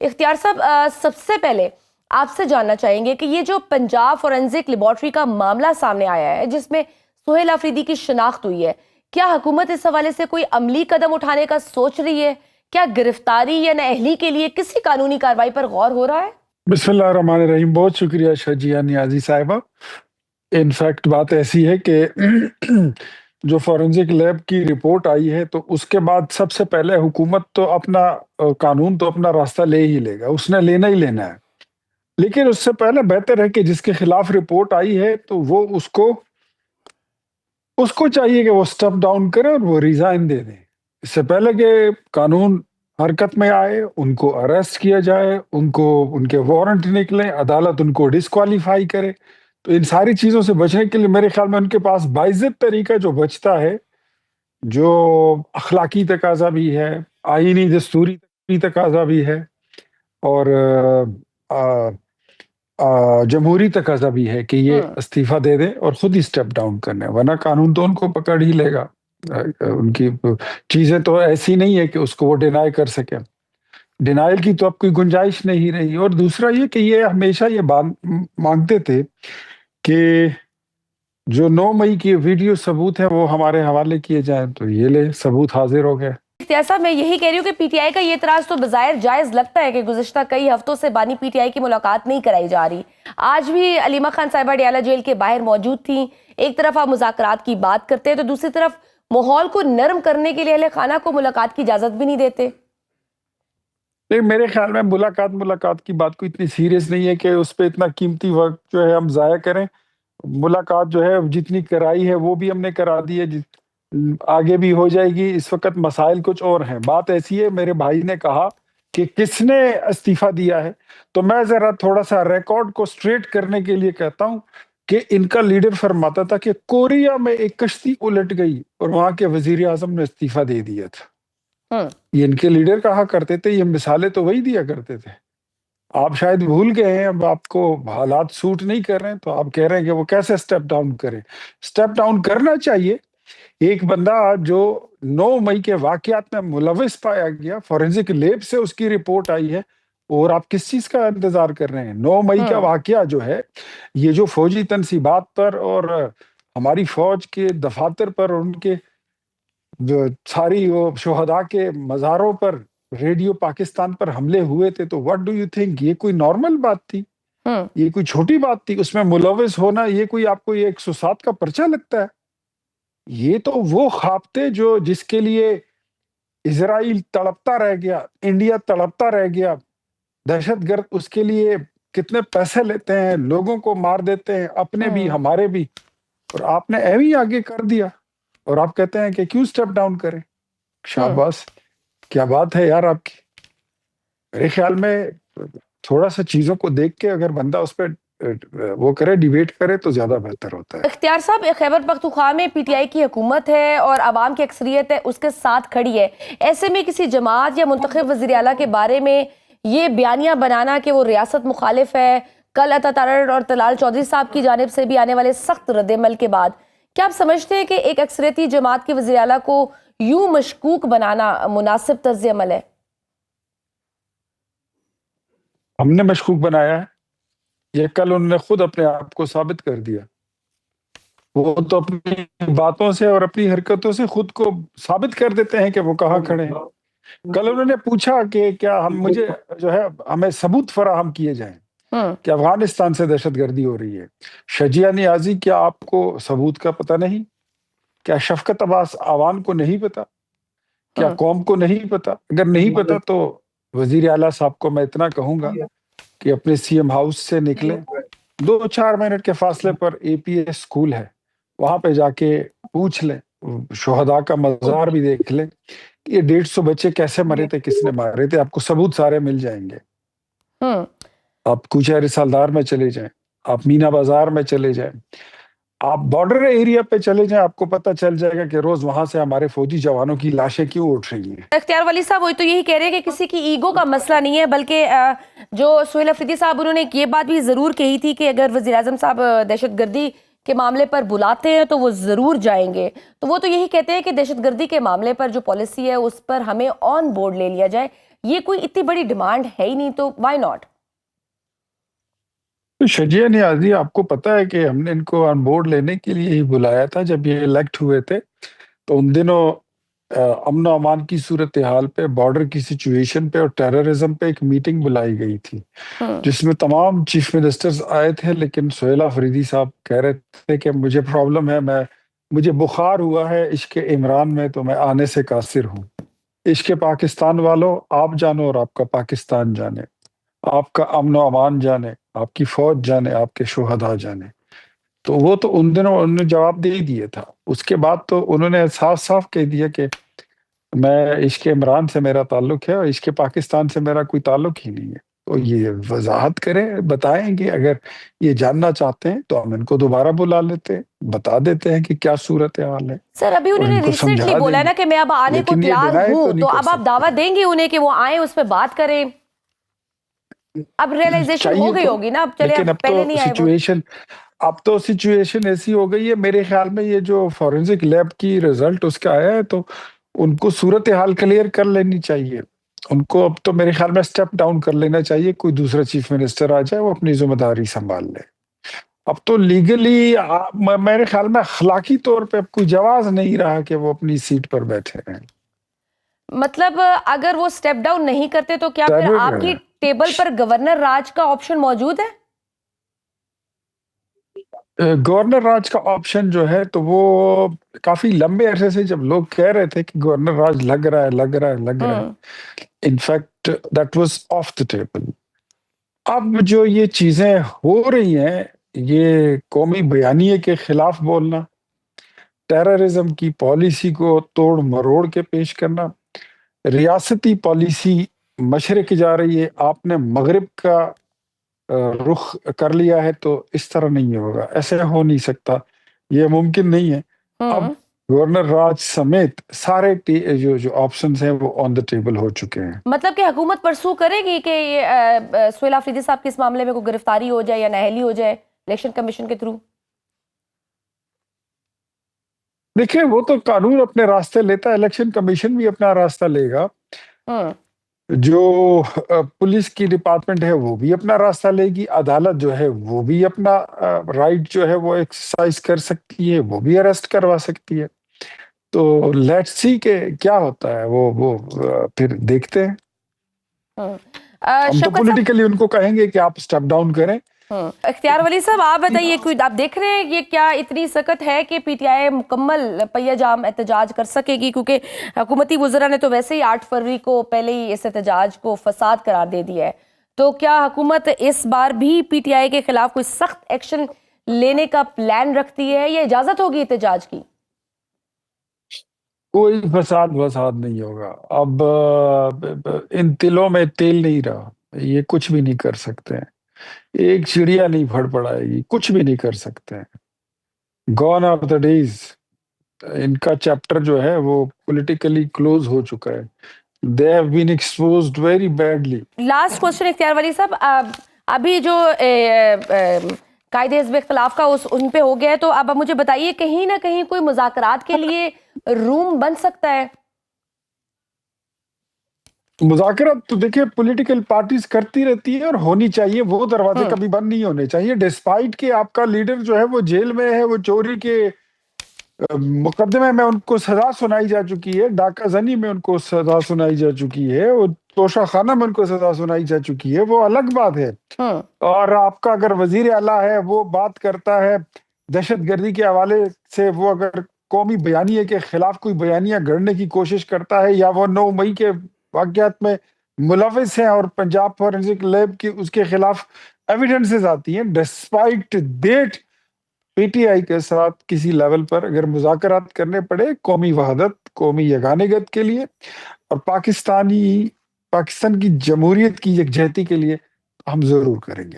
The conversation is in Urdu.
اختیار صاحب، سب سے پہلے آپ سے جاننا چاہیں گے کہ یہ جو پنجاب فورنزک لیبارٹری کا معاملہ سامنے آیا ہے جس میں سہیل آفریدی کی شناخت ہوئی ہے، کیا حکومت اس حوالے سے کوئی عملی قدم اٹھانے کا سوچ رہی ہے؟ کیا گرفتاری یا نااہلی کے لیے کسی قانونی کارروائی پر غور ہو رہا ہے؟ بسم اللہ الرحمن الرحیم. بہت شکریہ شجیہ نیازی صاحبہ. انفیکٹ بات ایسی ہے کہ جو فورنزک لیب کی رپورٹ آئی ہے تو اس کے بعد سب سے پہلے حکومت تو اپنا قانون تو اپنا راستہ لے ہی لے گا، اس نے لینا ہی لینا ہے. لیکن اس سے پہلے بہتر ہے کہ جس کے خلاف رپورٹ آئی ہے تو وہ اس کو چاہیے کہ وہ سٹیپ ڈاؤن کرے اور وہ ریزائن دے دیں اس سے پہلے کہ قانون حرکت میں آئے، ان کو اریسٹ کیا جائے، ان کے وارنٹ نکلیں، عدالت ان کو ڈسکوالیفائی کرے. تو ان ساری چیزوں سے بچنے کے لیے میرے خیال میں ان کے پاس باعزت طریقہ جو بچتا ہے، جو اخلاقی تقاضا بھی ہے، آئینی دستوری تقاضا بھی ہے، اور جمہوری تقاضا بھی ہے کہ یہ استعفیٰ دے دیں اور خود ہی سٹیپ ڈاؤن کرنے، ورنہ قانون تو ان کو پکڑ ہی لے گا. ان کی چیزیں تو ایسی نہیں ہے کہ اس کو وہ ڈینائی کر سکے. ڈینائل کی تو اب کوئی گنجائش نہیں رہی. اور دوسرا یہ کہ یہ ہمیشہ یہ بات مانگتے تھے کہ جو 9 مئی کی ویڈیو ثبوت ہے وہ ہمارے حوالے کیے جائیں، تو یہ لے ثبوت حاضر ہو گئے. اختیار صاحب، میں یہی کہہ رہی ہوں کہ پی ٹی آئی کا یہ اعتراض تو بظاہر جائز لگتا ہے کہ گزشتہ کئی ہفتوں سے بانی پی ٹی آئی کی ملاقات نہیں کرائی جا رہی. آج بھی علیمہ خان صاحبہ ڈیالہ جیل کے باہر موجود تھیں. ایک طرف آپ مذاکرات کی بات کرتے ہیں تو دوسری طرف ماحول کو نرم کرنے کے لیے اہل خانہ کو ملاقات کی اجازت بھی نہیں دیتے. نہیں، میرے خیال میں ملاقات کی بات کو اتنی سیریس نہیں ہے کہ اس پہ اتنا قیمتی وقت جو ہے ہم ضائع کریں. ملاقات جو ہے جتنی کرائی ہے وہ بھی ہم نے کرا دی ہے، آگے بھی ہو جائے گی. اس وقت مسائل کچھ اور ہیں. بات ایسی ہے، میرے بھائی نے کہا کہ کس نے استعفیٰ دیا ہے، تو میں ذرا تھوڑا سا ریکارڈ کو سٹریٹ کرنے کے لیے کہتا ہوں کہ ان کا لیڈر فرماتا تھا کہ کوریا میں ایک کشتی الٹ گئی اور وہاں کے وزیر اعظم نے استعفیٰ دے دیا تھا. یہ ان کے لیڈر کہا کرتے تھے، یہ مثالیں تو وہی دیا کرتے تھے. آپ شاید بھول گئے ہیں، اب آپ کو حالات سوٹ نہیں کر رہے ہیں تو آپ کہہ رہے ہیں کہ وہ کیسے سٹیپ ڈاؤن کرے. سٹیپ ڈاؤن کرنا چاہیے. ایک بندہ جو 9 مئی کے واقعات میں ملوث پایا گیا، فورنزک لیب سے اس کی رپورٹ آئی ہے، اور آپ کس چیز کا انتظار کر رہے ہیں؟ 9 مئی کا واقعہ جو ہے، یہ جو فوجی تنصیبات پر اور ہماری فوج کے دفاتر پر، ان کے ساری وہ شہداء کے مزاروں پر ریڈیو پاکستان پر حملے ہوئے تھے، تو واٹ ڈو یو تھنک؟ یہ کوئی نارمل بات تھی؟ یہ کوئی چھوٹی بات تھی؟ اس میں ملوث ہونا یہ کوئی آپ کو یہ 107 کا پرچہ لگتا ہے؟ یہ تو وہ خواب تھے جو جس کے لیے اسرائیل تڑپتا رہ گیا، انڈیا تڑپتا رہ گیا. دہشت گرد اس کے لیے کتنے پیسے لیتے ہیں، لوگوں کو مار دیتے ہیں، اپنے بھی ہمارے بھی، اور آپ نے ایویں آگے کر دیا اور آپ کہتے ہیں کہ کیوں سٹیپ ڈاؤن کریں. شاباش، کیا بات ہے یار آپ کی. میرے خیال میں تھوڑا سا چیزوں کو دیکھ کے اگر بندہ اس پہ وہ کرے، ڈیبیٹ کرے، تو زیادہ بہتر ہوتا ہے. اختیار صاحب، خیبر پختونخوا میں پی ٹی آئی کی حکومت ہے اور عوام کی اکثریت ہے اس کے ساتھ کھڑی ہے. ایسے میں کسی جماعت یا منتخب وزیر اعلیٰ کے بارے میں یہ بیانیہ بنانا کہ وہ ریاست مخالف ہے، کل عطا تارڑ اور طلال چودھری صاحب کی جانب سے بھی آنے والے سخت رد عمل کے بعد، کیا آپ سمجھتے ہیں کہ ایک اکثریتی جماعت کے وزیر اعلیٰ کو یوں مشکوک بنانا مناسب طرز عمل ہے؟ ہم نے مشکوک بنایا ہے؟ یہ کل انہوں نے خود اپنے آپ کو ثابت کر دیا. وہ تو اپنی باتوں سے اور اپنی حرکتوں سے خود کو ثابت کر دیتے ہیں کہ وہ کہاں کھڑے ہیں. کل انہوں نے پوچھا کہ کیا مجھے جو ہے ہمیں ثبوت فراہم کیے جائیں کہ افغانستان سے دہشت گردی ہو رہی ہے. شجیہ نیازی، کیا آپ کو ثبوت کا پتہ نہیں؟ کیا شفقت عباس آوان کو نہیں پتا؟ کیا قوم کو نہیں پتا؟ اگر نہیں پتا تو وزیر اعلیٰ صاحب کو میں اتنا کہوں گا کہ اپنے سی ایم ہاؤس سے نکلیں، 2-4 منٹ کے فاصلے پر اے پی ایس اسکول ہے، وہاں پہ جا کے پوچھ لیں، شہداء کا مزار بھی دیکھ لیں کہ یہ 150 بچے کیسے مرے تھے، کس نے مارے تھے. آپ کو ثبوت سارے مل جائیں گے. آپ کوچہ رسالدار میں چلے جائیں، آپ مینا بازار میں چلے جائیں، آپ بارڈر ایریا پہ چلے جائیں، آپ کو پتہ چل جائے گا کہ روز وہاں سے ہمارے فوجی جوانوں کی لاشیں کیوں اٹھ رہی ہیں. اختیار ولی صاحب، وہ تو یہی کہہ رہے ہیں کہ کسی کی ایگو کا مسئلہ نہیں ہے، بلکہ جو سہیل آفریدی صاحب، انہوں نے یہ بات بھی ضرور کہی تھی کہ اگر وزیر اعظم صاحب دہشت گردی کے معاملے پر بلاتے ہیں تو وہ ضرور جائیں گے. تو وہ تو یہی کہتے ہیں کہ دہشت گردی کے معاملے پر جو پالیسی ہے اس پر ہمیں آن بورڈ لے لیا جائے. یہ کوئی اتنی بڑی ڈیمانڈ ہے ہی نہیں، تو وائی ناٹ؟ تو شجیہ نیازی، آپ کو پتا ہے کہ ہم نے ان کو آن بورڈ لینے کے لیے ہی بلایا تھا جب یہ الیکٹ ہوئے تھے، تو ان دنوں امن و امان کی صورتحال پہ، بارڈر کی سچویشن پہ اور ٹیررزم پہ ایک میٹنگ بلائی گئی تھی جس میں تمام چیف منسٹرز آئے تھے، لیکن سہیل آفریدی صاحب کہہ رہے تھے کہ مجھے پرابلم ہے، مجھے بخار ہوا ہے عشق عمران میں، تو میں آنے سے قاصر ہوں۔ عشق پاکستان والوں، آپ جانو اور آپ کا پاکستان جانے، آپ کا امن و امان جانے، آپ کی فوج جانے، آپ کے شہداء جانے۔ تو وہ تو ان دنوں انہوں نے جواب دے ہی دیا تھا۔ اس کے بعد تو انہوں نے صاف صاف کہہ دیا کہ میں عشق عمران سے میرا تعلق ہے اور عشق پاکستان سے میرا کوئی تعلق ہی نہیں ہے۔ تو یہ وضاحت کریں، بتائیں گے، اگر یہ جاننا چاہتے ہیں تو ہم ان کو دوبارہ بلا لیتے ہیں، بتا دیتے ہیں کہ کیا صورتحال ہے سر ابھی اور انہوں ان نے کو ریسنٹلی سمجھا بولا دیں ہے گے، نا کہ میں اب آنے کو لیکن یہ تیار ڈینائی تو ہوں، نہیں تو کر اب آپ سکتے۔ دعوت دیں گے انہیں کہ وہ آئیں، اس پہ بات کریں؟ اب ریئلائزیشن چاہیے ہو گئی تو، ہوگی نا، اب چلے لیکن اب پہلے نہیں آئے وہ۔ اب تو سچویشن ایسی ہو گئی ہے، میرے خیال میں یہ جو فورینسک لیب کی رزلٹ اس کا آیا ہے، تو ان کو صورتحال کلیئر کر لینی چاہیے۔ ان کو اب تو میرے خیال میں سٹیپ ڈاؤن کر لینا چاہیے، کوئی دوسرا چیف منسٹر آ جائے، وہ اپنی ذمہ داری سنبھال لے۔ اب تو لیگلی میرے خیال میں اخلاقی طور پہ اب کوئی جواز نہیں رہا کہ وہ اپنی سیٹ پر بیٹھے رہیں۔ مطلب اگر وہ سٹیپ ڈاؤن نہیں کرتے تو کیا پھر ٹیرر آپ کی ٹیبل پر گورنر راج کا آپشن موجود ہے؟ گورنر راج کا آپشن جو ہے تو وہ کافی لمبے عرصے سے جب لوگ کہہ رہے تھے کہ گورنر راج لگ رہا ہے، in fact that was of the table. اب جو یہ چیزیں ہو رہی ہیں، یہ قومی بیانیے کے خلاف بولنا، ٹیررزم کی پالیسی کو توڑ مروڑ کے پیش کرنا، ریاستی پالیسی مشرق جا رہی ہے، آپ نے مغرب کا رخ کر لیا ہے، تو اس طرح نہیں ہوگا، ایسے ہو نہیں سکتا، یہ ممکن نہیں ہے۔ اب گورنر راج سمیت سارے جو آپشنز ہیں وہ آن دا ٹیبل ہو چکے ہیں۔ مطلب کہ حکومت پرسو کرے گی کہ سہیل آفریدی صاحب کے اس معاملے میں کوئی گرفتاری ہو جائے یا نااہلی ہو جائے الیکشن کمیشن کے تھرو؟ دیکھیں، وہ تو قانون اپنے راستے لیتا ہے، الیکشن کمیشن بھی اپنا راستہ لے گا، جو پولیس کی ڈپارٹمنٹ ہے وہ بھی اپنا راستہ لے گی، عدالت جو ہے وہ بھی اپنا رائٹ جو ہے وہ ایکسرسائز کر سکتی ہے، وہ بھی اریسٹ کروا سکتی ہے۔ تو لیٹس سی کہ کیا ہوتا ہے، وہ پھر دیکھتے ہیں۔ ہم تو شفقت صاحب، پولیٹیکلی ان کو کہیں گے کہ آپ سٹیپ ڈاؤن کریں۔ اختیار ولی صاحب آپ بتائیے، آپ دیکھ رہے ہیں یہ کیا اتنی سخت ہے کہ پی ٹی آئی مکمل پہیہ جام احتجاج کر سکے گی؟ کیونکہ حکومتی وزراء نے تو ویسے ہی 8 فروری کو پہلے ہی اس احتجاج کو فساد قرار دے دیا ہے، تو کیا حکومت اس بار بھی پی ٹی آئی کے خلاف کوئی سخت ایکشن لینے کا پلان رکھتی ہے یا اجازت ہوگی احتجاج کی؟ کوئی فساد نہیں ہوگا، اب ان تلوں میں تیل نہیں رہا، یہ کچھ بھی نہیں کر سکتے ہیں، ایک چڑیا نہیں پھڑ پڑائے گی، کچھ بھی نہیں کر سکتے ہیں۔ گون آر دا ڈیز، ان کا چیپٹر جو ہے وہ پولیٹیکلی کلوز ہو چکا ہے۔ They have been exposed very badly. Last question اختیار ولی صاحب، ابھی جو قائد حزب اختلاف کا ان پہ ہو گیا ہے، تو اب مجھے بتائیے کہیں نہ کہیں کوئی مذاکرات کے لیے روم بن سکتا ہے؟ مذاکرات تو دیکھیں پولیٹیکل پارٹیز کرتی رہتی ہے اور ہونی چاہیے، وہ دروازے کبھی بند نہیں ہونے چاہیے، ڈسپائٹ کہ آپ کا لیڈر جو ہے وہ جیل میں ہے، وہ چوری کے مقدمے میں ان کو سزا سنائی جا چکی ہے، ڈاکہ زنی میں ان کو سزا سنائی جا چکی ہے، وہ توشہ خانہ میں ان کو سزا سنائی جا چکی ہے، وہ الگ بات ہے۔ اور آپ کا اگر وزیر اعلیٰ ہے، وہ بات کرتا ہے دہشت گردی کے حوالے سے، وہ اگر قومی بیانیے کے خلاف کوئی بیانیہ گھڑنے کی کوشش کرتا ہے، یا وہ 9 مئی کے واقعات میں ملوث ہیں اور پنجاب فورینسک لیب کی اس کے خلاف ایویڈنسز آتی ہیں، despite that P T I کے ساتھ کسی لیول پر اگر مذاکرات کرنے پڑے قومی وحدت، قومی یگانگت کے لیے اور پاکستان کی جمہوریت کی یکجہتی کے لیے، ہم ضرور کریں گے۔